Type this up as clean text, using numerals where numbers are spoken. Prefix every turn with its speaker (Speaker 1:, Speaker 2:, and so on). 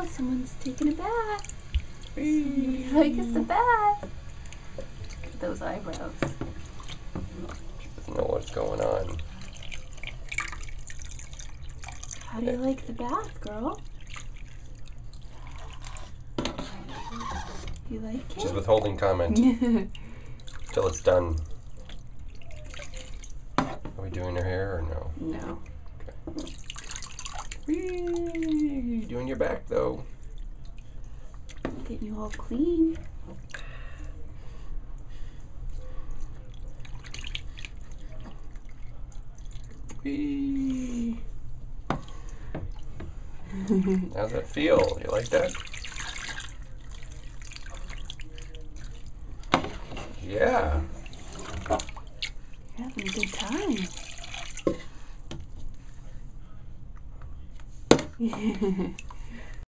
Speaker 1: someone's taking a bath. Somebody likes the bath. Look at those eyebrows.
Speaker 2: Doesn't know what's going on.
Speaker 1: How do you like the bath, girl? You like it?
Speaker 2: She's withholding comment until it's done. Are we doing her hair or no?
Speaker 1: No.
Speaker 2: Okay. Whee! Doing your back though.
Speaker 1: Getting you all clean.
Speaker 2: Whee! How's that feel? You like that? Yeah.
Speaker 1: You're having a good time.